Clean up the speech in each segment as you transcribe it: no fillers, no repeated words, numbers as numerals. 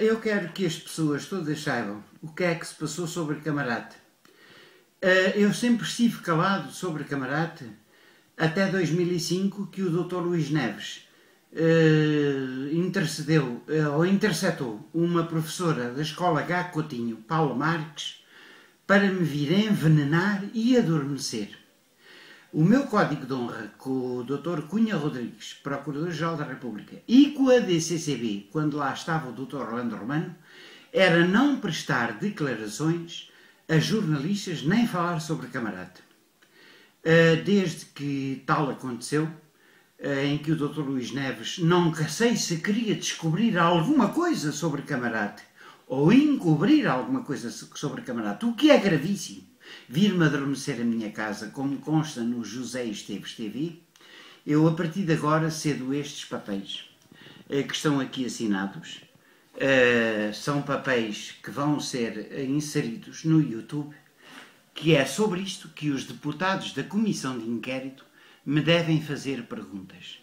Eu quero que as pessoas todas saibam o que é que se passou sobre Camarate. Eu sempre estive calado sobre Camarate até 2005, que o Dr. Luís Neves interceptou uma professora da Escola H. Coutinho, Paula Marques, para me vir envenenar e adormecer. O meu código de honra com o Dr. Cunha Rodrigues, Procurador-Geral da República, e com a DCCB, quando lá estava o Dr. Orlando Romano, era não prestar declarações a jornalistas nem falar sobre Camarate. Desde que tal aconteceu, em que o Dr. Luís Neves nunca sei se queria descobrir alguma coisa sobre Camarate ou encobrir alguma coisa sobre Camarate, o que é gravíssimo. Vir-me adormecer a minha casa, como consta no José Esteves TV, eu a partir de agora cedo estes papéis que estão aqui assinados. São papéis que vão ser inseridos no YouTube, que é sobre isto que os deputados da Comissão de Inquérito me devem fazer perguntas.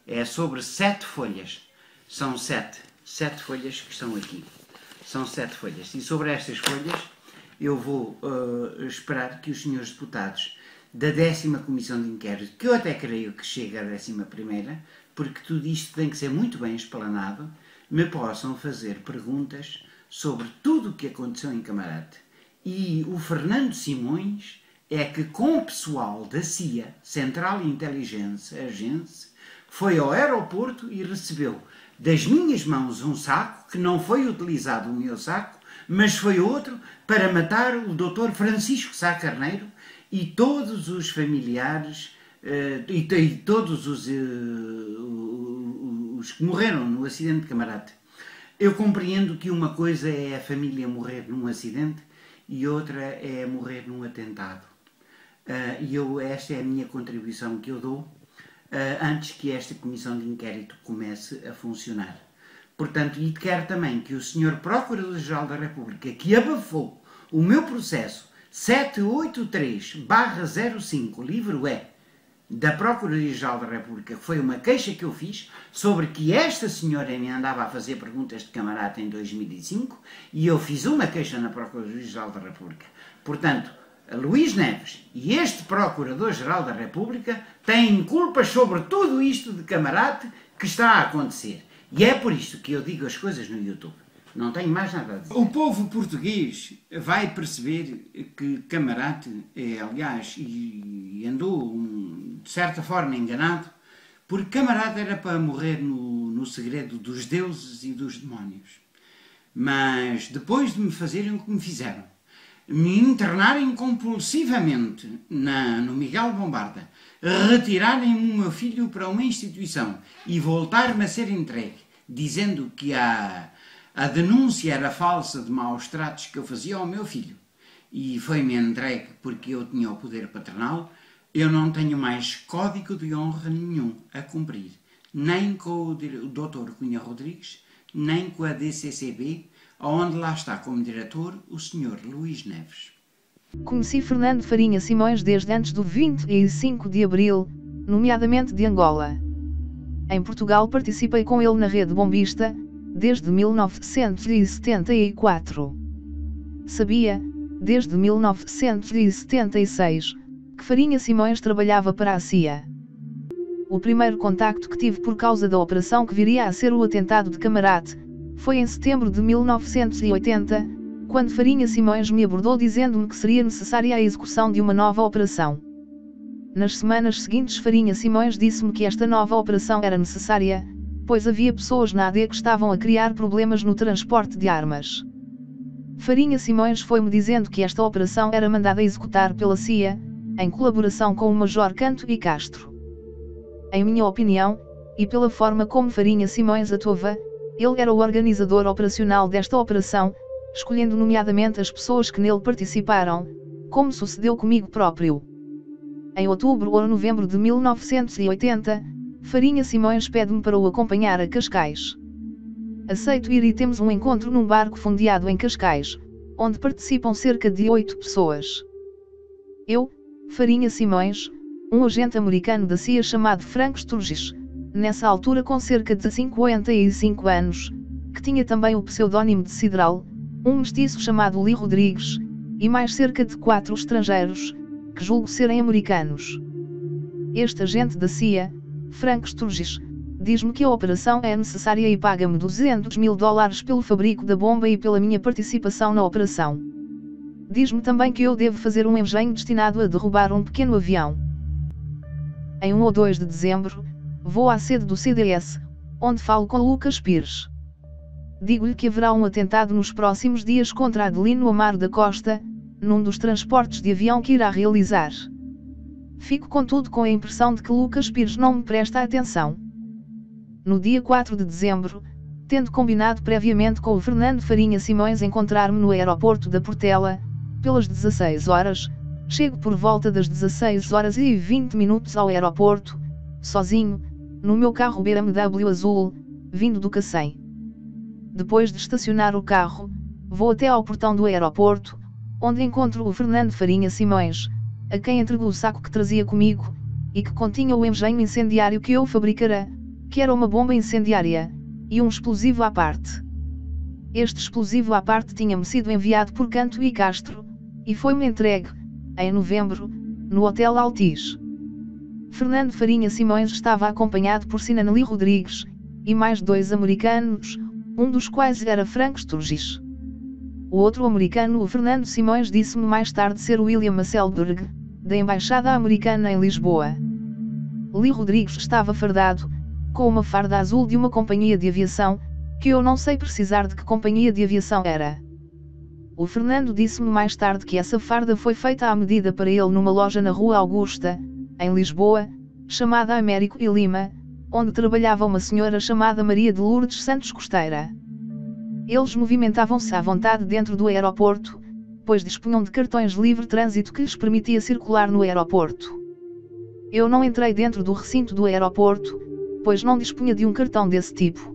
É sobre 7 folhas. São 7 folhas que estão aqui. São 7 folhas. E sobre estas folhas eu vou esperar que os senhores deputados da 10ª Comissão de Inquérito, que eu até creio que chegue à 11ª, porque tudo isto tem que ser muito bem explanado, me possam fazer perguntas sobre tudo o que aconteceu em Camarate. E o Fernando Simões é que, com o pessoal da CIA, Central Intelligence Agency, foi ao aeroporto e recebeu das minhas mãos um saco, que não foi utilizado o meu saco, mas foi outro para matar o Dr. Francisco Sá Carneiro e todos os familiares e todos os que morreram no acidente de Camarate. Eu compreendo que uma coisa é a família morrer num acidente e outra é morrer num atentado. Esta é a minha contribuição que eu dou antes que esta Comissão de Inquérito comece a funcionar. Portanto, e quero também que o Sr. Procurador-Geral da República, que abafou o meu processo 783/05, livro E, da Procuradoria-Geral da República, que foi uma queixa que eu fiz sobre que esta senhora me andava a fazer perguntas de Camarate em 2005, e eu fiz uma queixa na Procuradoria-Geral da República. Portanto, Luís Neves e este Procurador-Geral da República têm culpas sobre tudo isto de Camarate que está a acontecer. E é por isto que eu digo as coisas no YouTube. Não tenho mais nada a dizer. O povo português vai perceber que Camarate, aliás, e andou de certa forma enganado, porque Camarate era para morrer no segredo dos deuses e dos demónios. Mas depois de me fazerem o que me fizeram, me internarem compulsivamente no Miguel Bombarda, retirarem o meu filho para uma instituição e voltar-me a ser entregue, dizendo que a denúncia era falsa de maus tratos que eu fazia ao meu filho, e foi-me entregue porque eu tinha o poder paternal, eu não tenho mais código de honra nenhum a cumprir, nem com o Dr. Cunha Rodrigues, nem com a DCCB, onde lá está como diretor o Sr. Luís Neves. Conheci Fernando Farinha Simões desde antes do 25 de abril, nomeadamente de Angola. Em Portugal participei com ele na rede bombista, desde 1974. Sabia, desde 1976, que Farinha Simões trabalhava para a CIA. O primeiro contacto que tive por causa da operação que viria a ser o atentado de Camarate, foi em setembro de 1980, quando Farinha Simões me abordou dizendo-me que seria necessária a execução de uma nova operação. Nas semanas seguintes Farinha Simões disse-me que esta nova operação era necessária, pois havia pessoas na AD que estavam a criar problemas no transporte de armas. Farinha Simões foi-me dizendo que esta operação era mandada executar pela CIA, em colaboração com o Major Canto e Castro. Em minha opinião, e pela forma como Farinha Simões atuava, ele era o organizador operacional desta operação, escolhendo nomeadamente as pessoas que nele participaram, como sucedeu comigo próprio. Em outubro ou novembro de 1980, Farinha Simões pede-me para o acompanhar a Cascais. Aceito ir e temos um encontro num barco fundeado em Cascais, onde participam cerca de 8 pessoas. Eu, Farinha Simões, um agente americano da CIA chamado Frank Sturgis, nessa altura com cerca de 55 anos, que tinha também o pseudónimo de Sidral, um mestiço chamado Lee Rodrigues, e mais cerca de 4 estrangeiros, que julgo serem americanos. Este agente da CIA, Frank Sturgis, diz-me que a operação é necessária e paga-me $200.000 pelo fabrico da bomba e pela minha participação na operação. Diz-me também que eu devo fazer um engenho destinado a derrubar um pequeno avião. Em 1 ou 2 de dezembro, vou à sede do CDS, onde falo com Lucas Pires. Digo-lhe que haverá um atentado nos próximos dias contra Adelino Amaro da Costa, num dos transportes de avião que irá realizar. Fico contudo com a impressão de que Lucas Pires não me presta atenção. No dia 4 de dezembro, tendo combinado previamente com o Fernando Farinha Simões encontrar-me no aeroporto da Portela, pelas 16 horas, chego por volta das 16h20 ao aeroporto, sozinho, no meu carro BMW azul, vindo do Cacém. Depois de estacionar o carro, vou até ao portão do aeroporto, onde encontro o Fernando Farinha Simões, a quem entrego o saco que trazia comigo, e que continha o engenho incendiário que eu fabricara, que era uma bomba incendiária, e um explosivo à parte. Este explosivo à parte tinha-me sido enviado por Canto e Castro, e foi-me entregue, em novembro, no Hotel Altis. Fernando Farinha Simões estava acompanhado por Sinan Lee Rodrigues, e mais 2 americanos, um dos quais era Frank Sturgis. O outro americano, o Fernando Simões, disse-me mais tarde ser William Masselberg, da Embaixada Americana em Lisboa. Lee Rodrigues estava fardado, com uma farda azul de uma companhia de aviação, que eu não sei precisar de que companhia de aviação era. O Fernando disse-me mais tarde que essa farda foi feita à medida para ele numa loja na Rua Augusta, em Lisboa, chamada Américo e Lima, onde trabalhava uma senhora chamada Maria de Lourdes Santos Costeira. Eles movimentavam-se à vontade dentro do aeroporto, pois dispunham de cartões livre trânsito que lhes permitia circular no aeroporto. Eu não entrei dentro do recinto do aeroporto, pois não dispunha de um cartão desse tipo.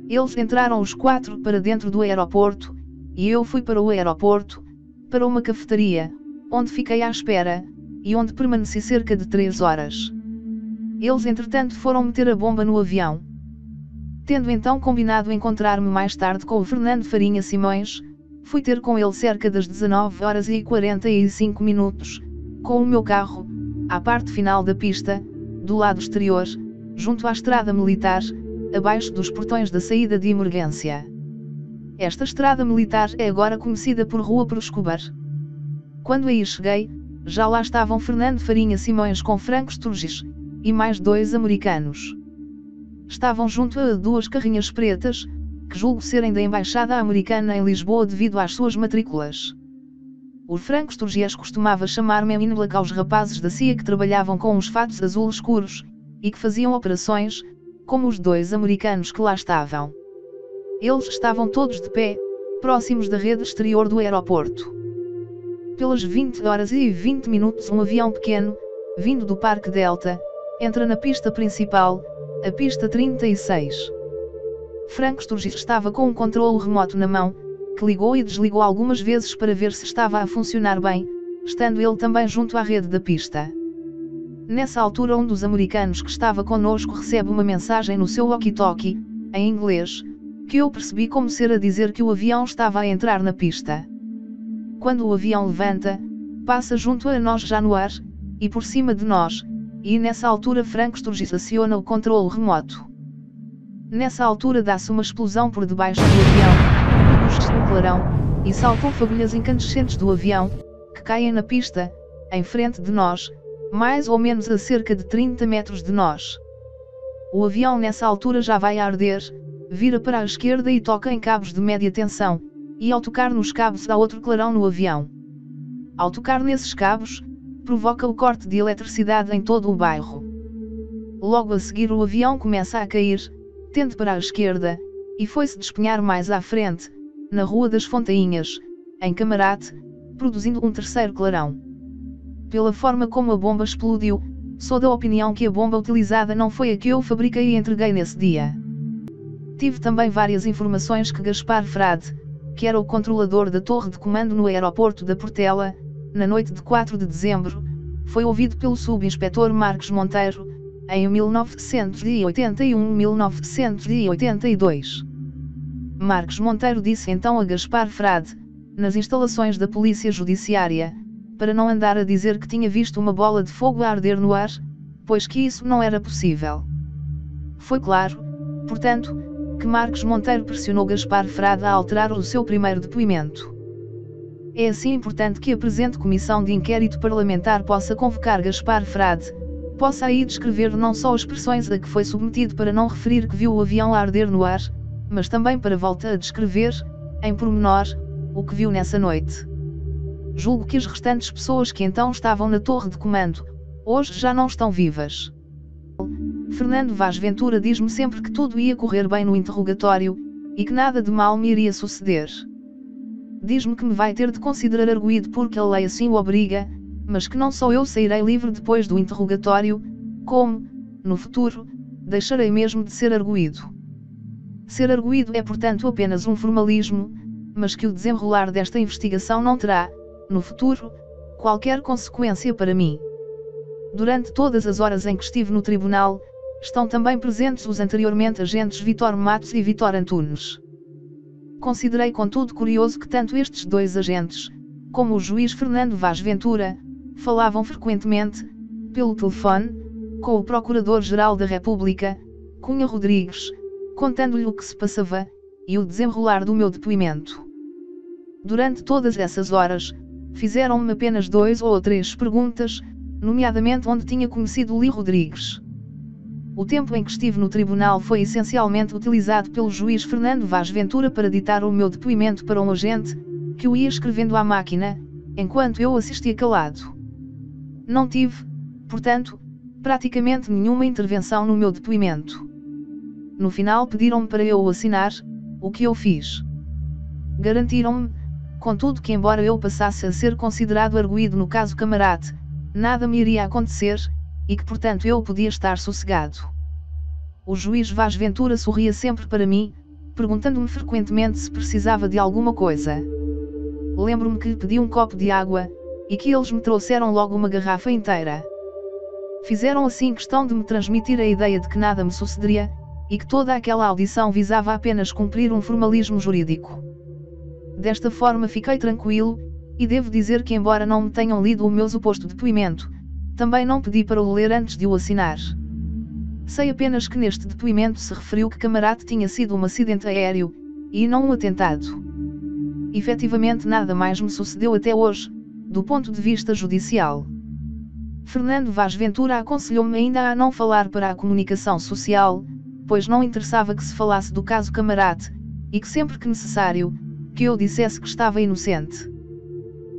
Eles entraram os 4 para dentro do aeroporto, e eu fui para o aeroporto, para uma cafetaria, onde fiquei à espera, e onde permaneci cerca de 3 horas. Eles entretanto foram meter a bomba no avião. Tendo então combinado encontrar-me mais tarde com o Fernando Farinha Simões, fui ter com ele cerca das 19h45, com o meu carro, à parte final da pista, do lado exterior, junto à estrada militar, abaixo dos portões da saída de emergência. Esta estrada militar é agora conhecida por Rua Proscobar. Quando aí cheguei, já lá estavam Fernando Farinha Simões com Frank Sturgis, e mais 2 americanos. Estavam junto a 2 carrinhas pretas, que julgo serem da Embaixada Americana em Lisboa devido às suas matrículas. O Frank Sturgis costumava chamar-me em Black aos rapazes da CIA que trabalhavam com uns fatos azul escuros, e que faziam operações, como os 2 americanos que lá estavam. Eles estavam todos de pé, próximos da rede exterior do aeroporto. Pelas 20h20 um avião pequeno, vindo do Parque Delta, entra na pista principal, a pista 36. Frank Sturgis estava com um controle remoto na mão, que ligou e desligou algumas vezes para ver se estava a funcionar bem, estando ele também junto à rede da pista. Nessa altura um dos americanos que estava conosco recebe uma mensagem no seu walkie-talkie, em inglês, que eu percebi como ser a dizer que o avião estava a entrar na pista. Quando o avião levanta, passa junto a nós já no ar, e por cima de nós, e nessa altura Frank Sturgis aciona o controle remoto. Nessa altura dá-se uma explosão por debaixo do avião, puxa-se no clarão, e saltam fagulhas incandescentes do avião, que caem na pista, em frente de nós, mais ou menos a cerca de 30 metros de nós. O avião nessa altura já vai a arder, vira para a esquerda e toca em cabos de média tensão, e ao tocar nos cabos há outro clarão no avião. Ao tocar nesses cabos, provoca o corte de eletricidade em todo o bairro. Logo a seguir o avião começa a cair, tende para a esquerda, e foi-se despenhar mais à frente, na Rua das Fontainhas, em Camarate, produzindo um terceiro clarão. Pela forma como a bomba explodiu, sou da opinião que a bomba utilizada não foi a que eu fabriquei e entreguei nesse dia. Tive também várias informações que Gaspar Frade, que era o controlador da torre de comando no aeroporto da Portela, na noite de 4 de dezembro, foi ouvido pelo subinspetor Marques Monteiro, em 1981-1982. Marques Monteiro disse então a Gaspar Frade, nas instalações da Polícia Judiciária, para não andar a dizer que tinha visto uma bola de fogo a arder no ar, pois que isso não era possível. Foi claro, portanto, que Marques Monteiro pressionou Gaspar Frade a alterar o seu primeiro depoimento. É assim importante que a presente comissão de inquérito parlamentar possa convocar Gaspar Frade, possa aí descrever não só as expressões a que foi submetido para não referir que viu o avião a arder no ar, mas também para voltar a descrever, em pormenor, o que viu nessa noite. Julgo que as restantes pessoas que então estavam na torre de comando, hoje já não estão vivas. Fernando Vaz Ventura diz-me sempre que tudo ia correr bem no interrogatório, e que nada de mal me iria suceder. Diz-me que me vai ter de considerar arguido porque a lei assim o obriga, mas que não só eu sairei livre depois do interrogatório, como, no futuro, deixarei mesmo de ser arguido. Ser arguido é portanto apenas um formalismo, mas que o desenrolar desta investigação não terá, no futuro, qualquer consequência para mim. Durante todas as horas em que estive no tribunal, estão também presentes os anteriormente agentes Vítor Matos e Vítor Antunes. Considerei contudo curioso que tanto estes dois agentes, como o juiz Fernando Vaz Ventura, falavam frequentemente, pelo telefone, com o Procurador-Geral da República, Cunha Rodrigues, contando-lhe o que se passava, e o desenrolar do meu depoimento. Durante todas essas horas, fizeram-me apenas 2 ou 3 perguntas, nomeadamente onde tinha conhecido Li Rodrigues. O tempo em que estive no tribunal foi essencialmente utilizado pelo juiz Fernando Vaz Ventura para ditar o meu depoimento para um agente, que o ia escrevendo à máquina, enquanto eu assistia calado. Não tive, portanto, praticamente nenhuma intervenção no meu depoimento. No final pediram-me para eu o assinar, o que eu fiz. Garantiram-me, contudo, que embora eu passasse a ser considerado arguido no caso Camarate, nada me iria acontecer, e que portanto eu podia estar sossegado. O juiz Vaz Ventura sorria sempre para mim, perguntando-me frequentemente se precisava de alguma coisa. Lembro-me que lhe pedi um copo de água, e que eles me trouxeram logo uma garrafa inteira. Fizeram assim questão de me transmitir a ideia de que nada me sucederia, e que toda aquela audição visava apenas cumprir um formalismo jurídico. Desta forma fiquei tranquilo, e devo dizer que embora não me tenham lido o meu suposto depoimento, também não pedi para o ler antes de o assinar. Sei apenas que neste depoimento se referiu que Camarate tinha sido um acidente aéreo, e não um atentado. Efetivamente nada mais me sucedeu até hoje, do ponto de vista judicial. Fernando Vaz Ventura aconselhou-me ainda a não falar para a comunicação social, pois não interessava que se falasse do caso Camarate, e que sempre que necessário, que eu dissesse que estava inocente.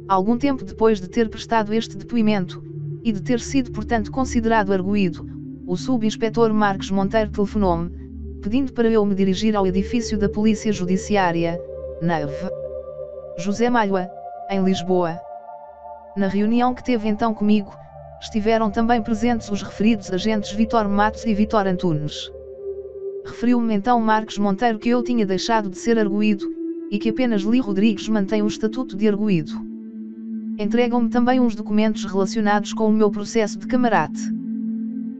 Algum tempo depois de ter prestado este depoimento, e de ter sido portanto considerado arguido, o subinspetor Marques Monteiro telefonou-me, pedindo para eu me dirigir ao edifício da Polícia Judiciária, na Av. José Malhoa, em Lisboa. Na reunião que teve então comigo, estiveram também presentes os referidos agentes Vítor Matos e Vítor Antunes. Referiu-me então Marques Monteiro que eu tinha deixado de ser arguido, e que apenas Li Rodrigues mantém o estatuto de arguido. Entregam-me também uns documentos relacionados com o meu processo de Camarate.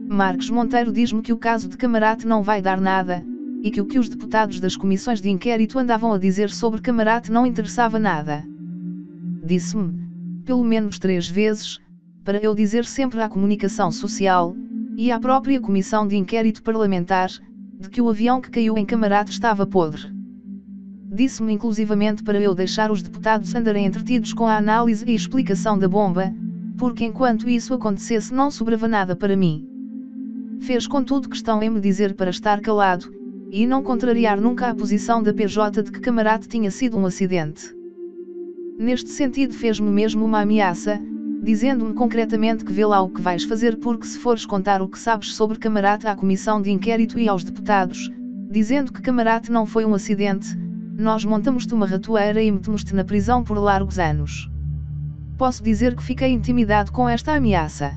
Marques Monteiro diz-me que o caso de Camarate não vai dar nada, e que o que os deputados das comissões de inquérito andavam a dizer sobre Camarate não interessava nada. Disse-me, pelo menos 3 vezes, para eu dizer sempre à comunicação social, e à própria comissão de inquérito parlamentar, de que o avião que caiu em Camarate estava podre. Disse-me inclusivamente para eu deixar os deputados andarem entretidos com a análise e explicação da bomba, porque enquanto isso acontecesse não sobrava nada para mim. Fez contudo questão em me dizer para estar calado, e não contrariar nunca a posição da PJ de que Camarate tinha sido um acidente. Neste sentido fez-me mesmo uma ameaça, dizendo-me concretamente que vê lá o que vais fazer porque se fores contar o que sabes sobre Camarate à comissão de inquérito e aos deputados, dizendo que Camarate não foi um acidente, nós montamos-te uma ratoeira e metemos-te na prisão por largos anos. Posso dizer que fiquei intimidado com esta ameaça.